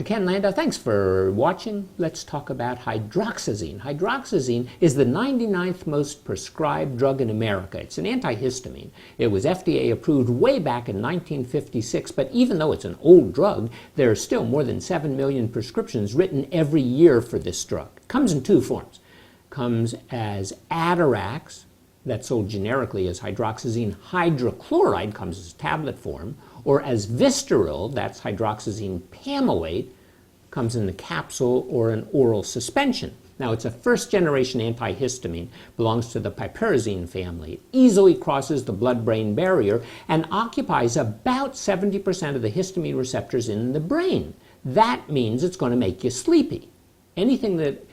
Dr. Ken Landau. Thanks for watching. Let's talk about hydroxyzine. Hydroxyzine is the 99th most prescribed drug in America. It's an antihistamine. It was FDA approved way back in 1956, but even though it's an old drug, there are still more than 7 million prescriptions written every year for this drug. It comes in two forms. It comes as Atarax, that's sold generically as hydroxyzine hydrochloride, comes as tablet form, or as Vistaril, that's hydroxyzine pamoate, comes in the capsule or an oral suspension. Now, it's a first-generation antihistamine, belongs to the piperazine family. It easily crosses the blood-brain barrier and occupies about 70% of the histamine receptors in the brain. That means it's going to make you sleepy. Anything that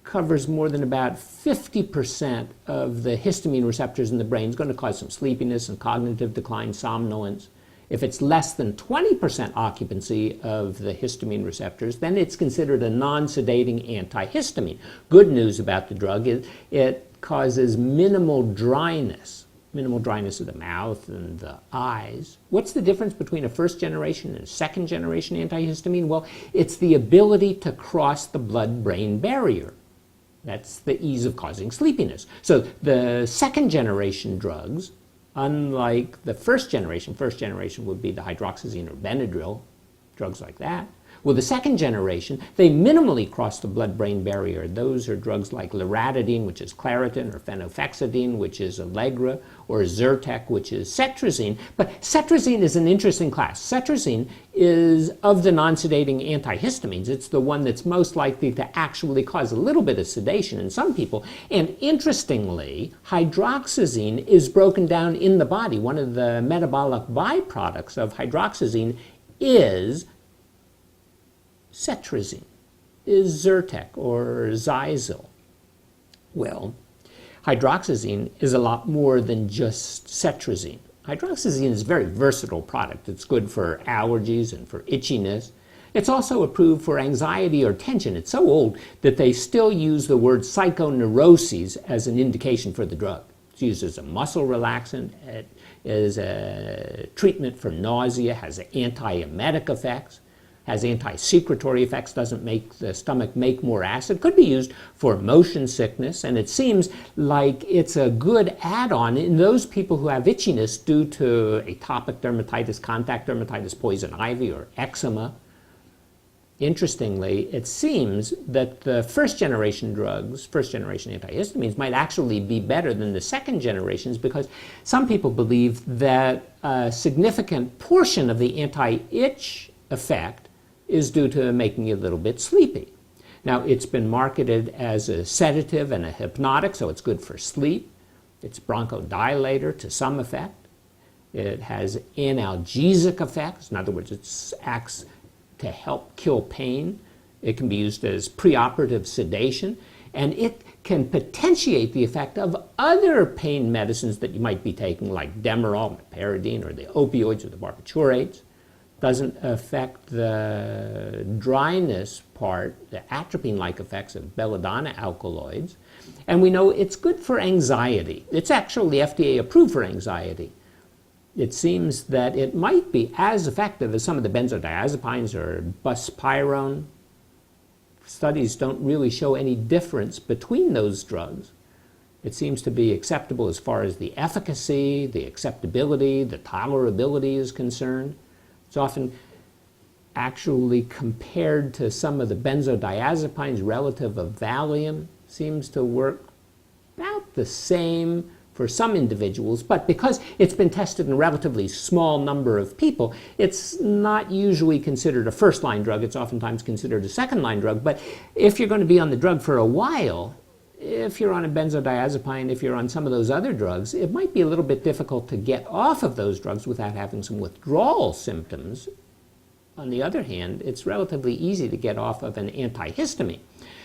covers more than about 50% of the histamine receptors in the brain is going to cause some sleepiness and cognitive decline, somnolence. If it's less than 20% occupancy of the histamine receptors, then it's considered a non-sedating antihistamine. Good news about the drug is it causes minimal dryness of the mouth and the eyes. What's the difference between a first-generation and a second-generation antihistamine? Well, it's the ability to cross the blood-brain barrier. That's the ease of causing sleepiness. So the second-generation drugs, unlike the first generation would be the hydroxyzine or Benadryl, drugs like that. Well, the second generation, they minimally cross the blood-brain barrier. Those are drugs like loratadine, which is Claritin, or phenofexidine, which is Allegra, or Zyrtec, which is cetrizine. But cetrizine is an interesting class. Cetrizine is, of the non-sedating antihistamines, it's the one that's most likely to actually cause a little bit of sedation in some people. And interestingly, hydroxyzine is broken down in the body. One of the metabolic byproducts of hydroxyzine is cetrizine, is Zyrtec or Zyzil. Well, hydroxyzine is a lot more than just cetrizine. Hydroxyzine is a very versatile product. It's good for allergies and for itchiness. It's also approved for anxiety or tension. It's so old that they still use the word psychoneuroses as an indication for the drug. It's used as a muscle relaxant. It is a treatment for nausea, has antiemetic effects, has anti-secretory effects, doesn't make the stomach make more acid, could be used for motion sickness, and it seems like it's a good add-on in those people who have itchiness due to atopic dermatitis, contact dermatitis, poison ivy, or eczema. Interestingly, it seems that the first-generation drugs, first-generation antihistamines, might actually be better than the second generations because some people believe that a significant portion of the anti-itch effect is due to making you a little bit sleepy. Now, it's been marketed as a sedative and a hypnotic, so it's good for sleep. It's bronchodilator to some effect. It has analgesic effects. In other words, it acts to help kill pain. It can be used as preoperative sedation, and it can potentiate the effect of other pain medicines that you might be taking, like Demerol, meperidine, or the opioids or the barbiturates. Doesn't affect the dryness part, the atropine-like effects of belladonna alkaloids. And we know it's good for anxiety. It's actually FDA approved for anxiety. It seems that it might be as effective as some of the benzodiazepines or buspirone. Studies don't really show any difference between those drugs. It seems to be acceptable as far as the efficacy, the acceptability, the tolerability is concerned. It's often actually compared to some of the benzodiazepines relative of Valium. Seems to work about the same for some individuals, but because it's been tested in a relatively small number of people, it's not usually considered a first-line drug. It's oftentimes considered a second-line drug. But if you're going to be on the drug for a while, if you're on a benzodiazepine, if you're on some of those other drugs, it might be a little bit difficult to get off of those drugs without having some withdrawal symptoms. On the other hand, it's relatively easy to get off of an antihistamine.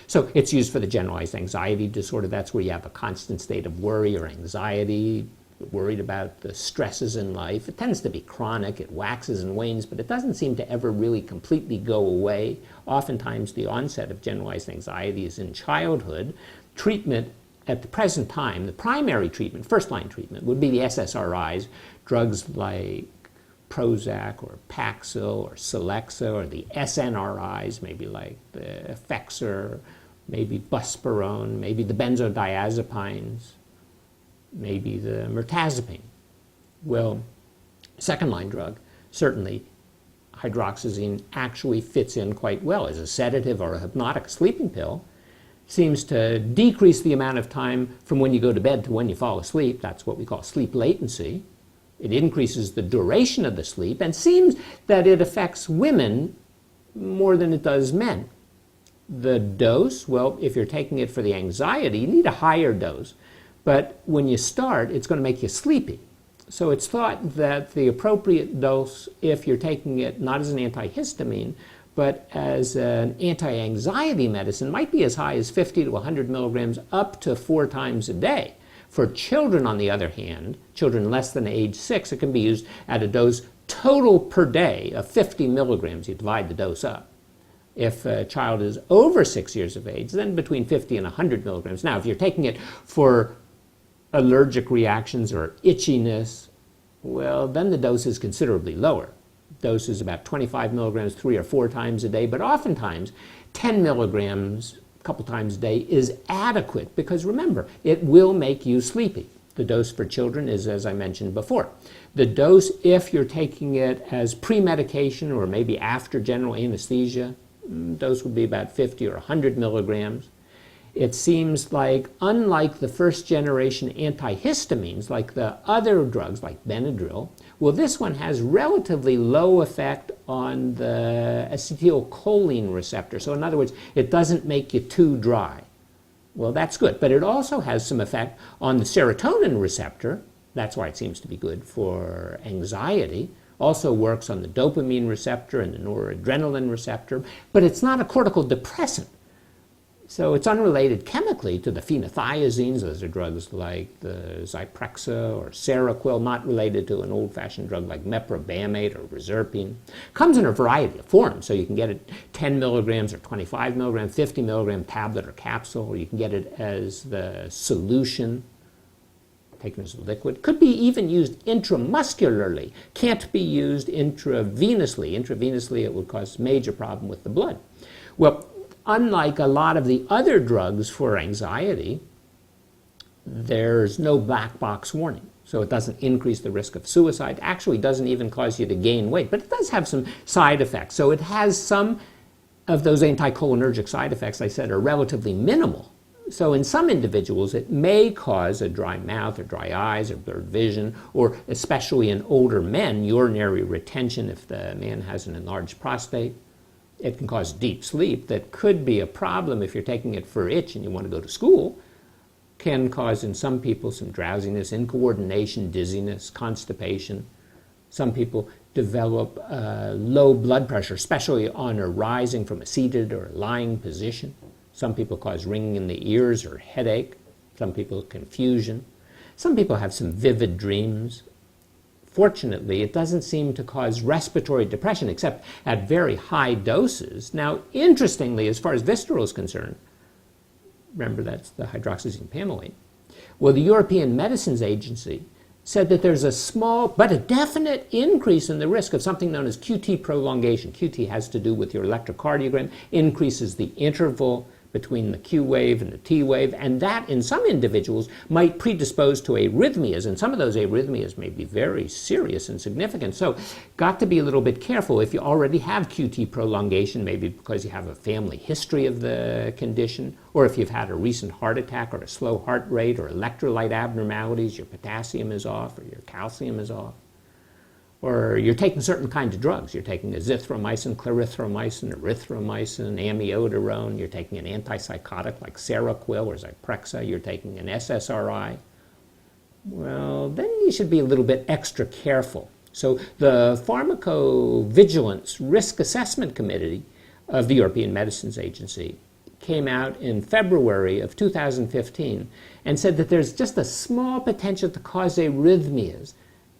So it's used for the generalized anxiety disorder. That's where you have a constant state of worry or anxiety, worried about the stresses in life. It tends to be chronic. It waxes and wanes, but it doesn't seem to ever really completely go away. Oftentimes, the onset of generalized anxiety is in childhood. Treatment at the present time, the primary treatment, first-line treatment, would be the SSRIs, drugs like Prozac or Paxil or Celexa, or the SNRIs, maybe like the Effexor, maybe Buspirone, maybe the benzodiazepines, maybe the mirtazapine. Well, second-line drug, certainly hydroxyzine actually fits in quite well as a sedative or a hypnotic sleeping pill. Seems to decrease the amount of time from when you go to bed to when you fall asleep. That's what we call sleep latency. It increases the duration of the sleep, and seems that it affects women more than it does men. The dose, well, if you're taking it for the anxiety, you need a higher dose. But when you start, it's going to make you sleepy. So it's thought that the appropriate dose, if you're taking it not as an antihistamine, but as an anti-anxiety medicine, might be as high as 50 to 100 milligrams up to 4 times a day. For children, on the other hand, children less than age 6, it can be used at a dose total per day of 50 milligrams. You divide the dose up. If a child is over 6 years of age, then between 50 and 100 milligrams. Now, if you're taking it for allergic reactions or itchiness, well, then the dose is considerably lower. Dose is about 25 milligrams 3 or 4 times a day, but oftentimes 10 milligrams a couple times a day is adequate, because remember, it will make you sleepy. The dose for children is, as I mentioned before. The dose, if you're taking it as pre-medication or maybe after general anesthesia, dose would be about 50 or 100 milligrams. It seems like, unlike the first generation antihistamines, like the other drugs like Benadryl, well, this one has relatively low effect on the acetylcholine receptor. So in other words, it doesn't make you too dry. Well, that's good. But it also has some effect on the serotonin receptor. That's why it seems to be good for anxiety. Also works on the dopamine receptor and the noradrenaline receptor. But it's not a cortical depressant. So it's unrelated chemically to the phenothiazines. Those are drugs like the Zyprexa or Seroquel, not related to an old-fashioned drug like meprobamate or reserpine. Comes in a variety of forms, so you can get it 10 milligrams or 25 milligrams, 50 milligram tablet or capsule, or you can get it as the solution, taken as a liquid. Could be even used intramuscularly. Can't be used intravenously. Intravenously, it would cause major problem with the blood. Well, unlike a lot of the other drugs for anxiety, there's no black box warning. So it doesn't increase the risk of suicide. Actually, doesn't even cause you to gain weight. But it does have some side effects. So it has some of those anticholinergic side effects I said are relatively minimal. So in some individuals, it may cause a dry mouth or dry eyes or blurred vision, or especially in older men, urinary retention if the man has an enlarged prostate. It can cause deep sleep that could be a problem if you're taking it for itch and you want to go to school. Can cause in some people some drowsiness, incoordination, dizziness, constipation. Some people develop low blood pressure, especially on arising from a seated or lying position. Some people cause ringing in the ears or headache. Some people confusion. Some people have some vivid dreams. Fortunately, it doesn't seem to cause respiratory depression except at very high doses. Now, interestingly, as far as Vistaril is concerned, remember that's the hydroxyzine pamelate, well, the European Medicines Agency said that there's a small but a definite increase in the risk of something known as QT prolongation. QT has to do with your electrocardiogram, increases the interval between the Q wave and the T wave, and that in some individuals might predispose to arrhythmias, and some of those arrhythmias may be very serious and significant. So got to be a little bit careful if you already have QT prolongation, maybe because you have a family history of the condition, or if you've had a recent heart attack or a slow heart rate or electrolyte abnormalities, your potassium is off or your calcium is off. Or you're taking certain kinds of drugs. You're taking azithromycin, clarithromycin, erythromycin, amiodarone. You're taking an antipsychotic like Seroquel or Zyprexa. You're taking an SSRI. Well, then you should be a little bit extra careful. So the Pharmacovigilance Risk Assessment Committee of the European Medicines Agency came out in February of 2015 and said that there's just a small potential to cause arrhythmias.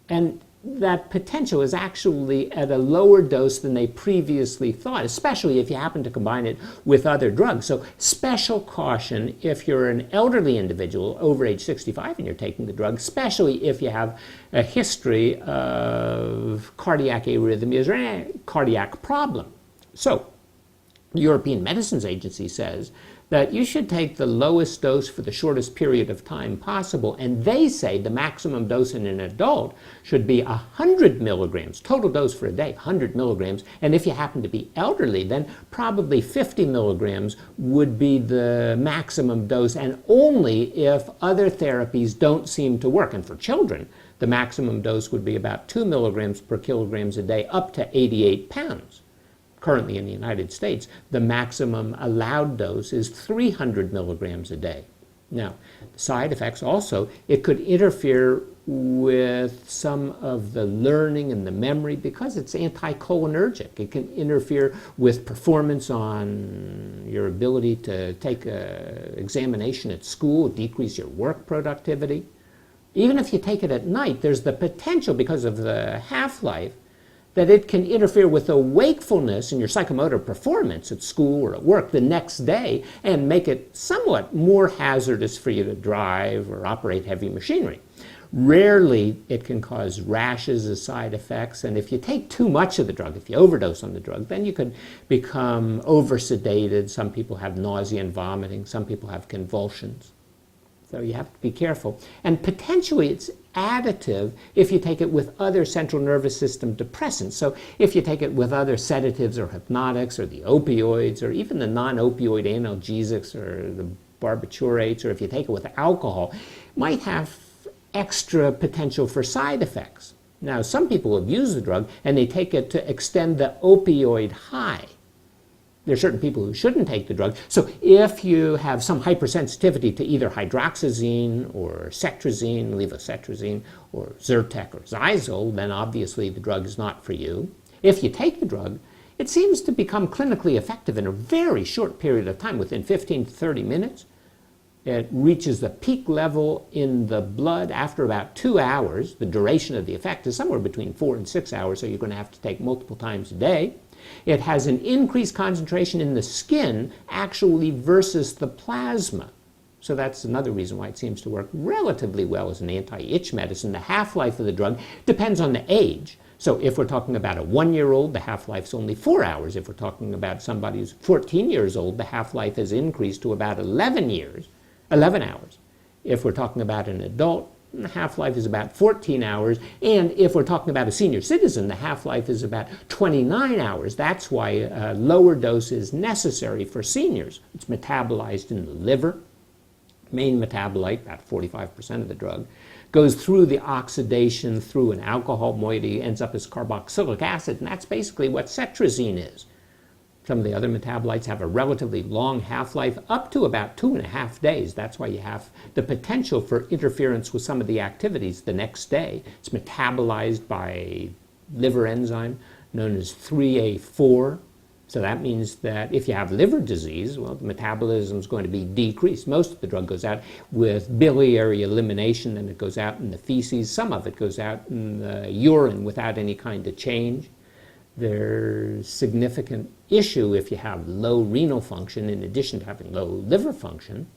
And that potential is actually at a lower dose than they previously thought, especially if you happen to combine it with other drugs. So special caution if you're an elderly individual over age 65 and you're taking the drug, especially if you have a history of cardiac arrhythmias or a cardiac problem. So the European Medicines Agency says that you should take the lowest dose for the shortest period of time possible, and they say the maximum dose in an adult should be 100 milligrams, total dose for a day, 100 milligrams, and if you happen to be elderly, then probably 50 milligrams would be the maximum dose, and only if other therapies don't seem to work. And for children, the maximum dose would be about 2 milligrams per kilograms a day, up to 88 pounds. Currently in the United States, the maximum allowed dose is 300 milligrams a day. Now, the side effects also, it could interfere with some of the learning and the memory because it's anticholinergic. It can interfere with performance on your ability to take an examination at school, decrease your work productivity. Even if you take it at night, there's the potential, because of the half-life, that it can interfere with the wakefulness and your psychomotor performance at school or at work the next day and make it somewhat more hazardous for you to drive or operate heavy machinery. Rarely it can cause rashes as side effects, and if you take too much of the drug, if you overdose on the drug, then you could become oversedated. Some people have nausea and vomiting. Some people have convulsions. So you have to be careful. And potentially it's additive if you take it with other central nervous system depressants. So if you take it with other sedatives or hypnotics or the opioids or even the non-opioid analgesics or the barbiturates, or if you take it with alcohol, it might have extra potential for side effects. Now, some people have used the drug and they take it to extend the opioid high. There are certain people who shouldn't take the drug. So if you have some hypersensitivity to either hydroxyzine or cetrizine, levocetrizine, or Zyrtec or Xyzal, then obviously the drug is not for you. If you take the drug, it seems to become clinically effective in a very short period of time. Within 15 to 30 minutes, it reaches the peak level in the blood after about 2 hours. The duration of the effect is somewhere between 4 and 6 hours, so you're going to have to take multiple times a day. It has an increased concentration in the skin actually versus the plasma. So that's another reason why it seems to work relatively well as an anti-itch medicine. The half-life of the drug depends on the age. So if we're talking about a 1-year-old, the half-life's only 4 hours. If we're talking about somebody who's 14 years old, the half-life has increased to about 11 hours. If we're talking about an adult, the half-life is about 14 hours, and if we're talking about a senior citizen, the half-life is about 29 hours. That's why a lower dose is necessary for seniors. It's metabolized in the liver. Main metabolite, about 45% of the drug, goes through the oxidation through an alcohol moiety, ends up as carboxylic acid, and that's basically what cetrizine is. Some of the other metabolites have a relatively long half-life, up to about 2.5 days. That's why you have the potential for interference with some of the activities the next day. It's metabolized by liver enzyme known as 3A4. So that means that if you have liver disease, well, the metabolism is going to be decreased. Most of the drug goes out with biliary elimination, and it goes out in the feces. Some of it goes out in the urine without any kind of change. There's significant issue if you have low renal function in addition to having low liver function.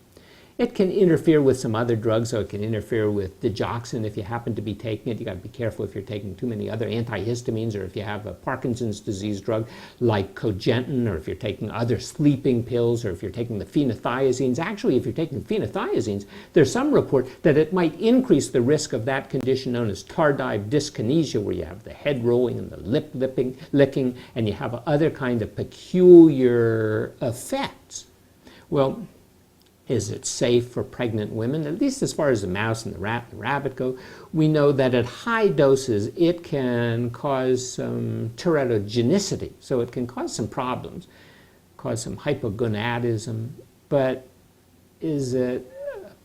It can interfere with some other drugs, so it can interfere with digoxin if you happen to be taking it. You've got to be careful if you're taking too many other antihistamines, or if you have a Parkinson's disease drug like cogentin, or if you're taking other sleeping pills, or if you're taking the phenothiazines. Actually, if you're taking phenothiazines, there's some report that it might increase the risk of that condition known as tardive dyskinesia, where you have the head rolling and the lip licking, and you have other kind of peculiar effects. Well, is it safe for pregnant women? At least as far as the mouse and the rat and the rabbit go, we know that at high doses it can cause some teratogenicity. So it can cause some problems, cause some hypogonadism. But is it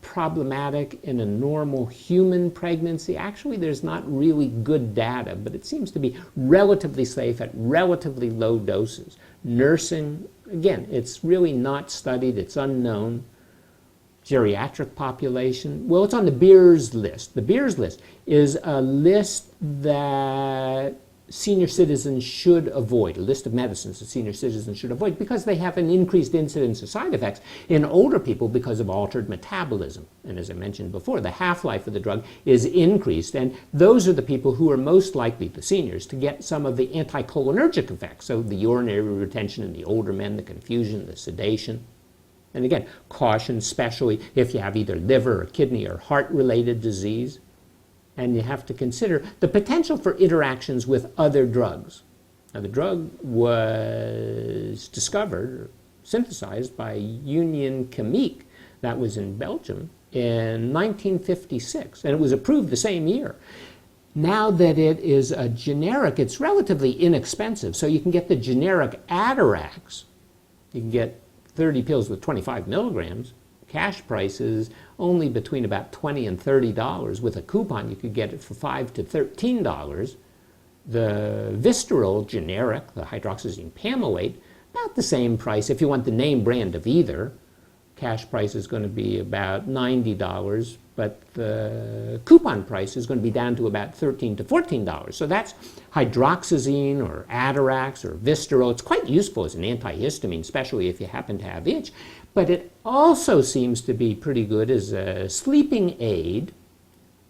problematic in a normal human pregnancy? Actually, there's not really good data, but it seems to be relatively safe at relatively low doses. Nursing, again, it's really not studied, it's unknown. Geriatric population, well, it's on the Beers list. The Beers list is a list that senior citizens should avoid, a list of medicines that senior citizens should avoid because they have an increased incidence of side effects in older people because of altered metabolism. And as I mentioned before, the half-life of the drug is increased, and those are the people who are most likely, the seniors, to get some of the anticholinergic effects, so the urinary retention in the older men, the confusion, the sedation. And again, caution, especially if you have either liver or kidney or heart-related disease. And you have to consider the potential for interactions with other drugs. Now, the drug was discovered, or synthesized by Union Chimique, that was in Belgium, in 1956, and it was approved the same year. Now that it is a generic, it's relatively inexpensive, so you can get the generic Atarax. You can get 30 pills with 25 milligrams. Cash prices only between about $20 and $30. With a coupon, you could get it for $5 to $13. The Vistaril generic, the hydroxyzine pamelate, about the same price if you want the name brand of either. Cash price is going to be about $90, but the coupon price is going to be down to about $13 to $14. So that's hydroxyzine or Atarax or Vistaril. It's quite useful as an antihistamine, especially if you happen to have itch. But it also seems to be pretty good as a sleeping aid.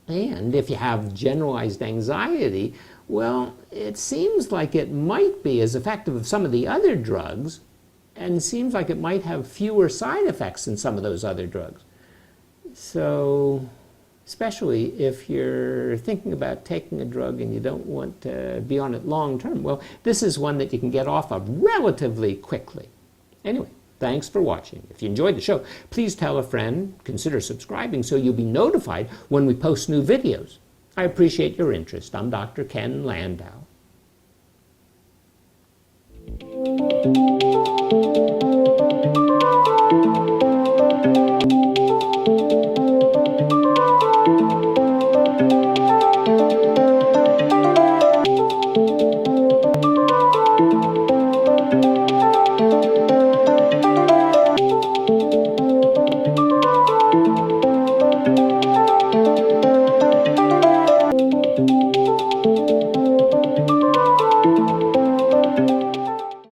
And if you have generalized anxiety, well, it seems like it might be as effective as some of the other drugs, and seems like it might have fewer side effects than some of those other drugs. So, especially if you're thinking about taking a drug and you don't want to be on it long term, well, this is one that you can get off of relatively quickly. Anyway, thanks for watching. If you enjoyed the show, please tell a friend, consider subscribing so you'll be notified when we post new videos. I appreciate your interest. I'm Dr. Ken Landau.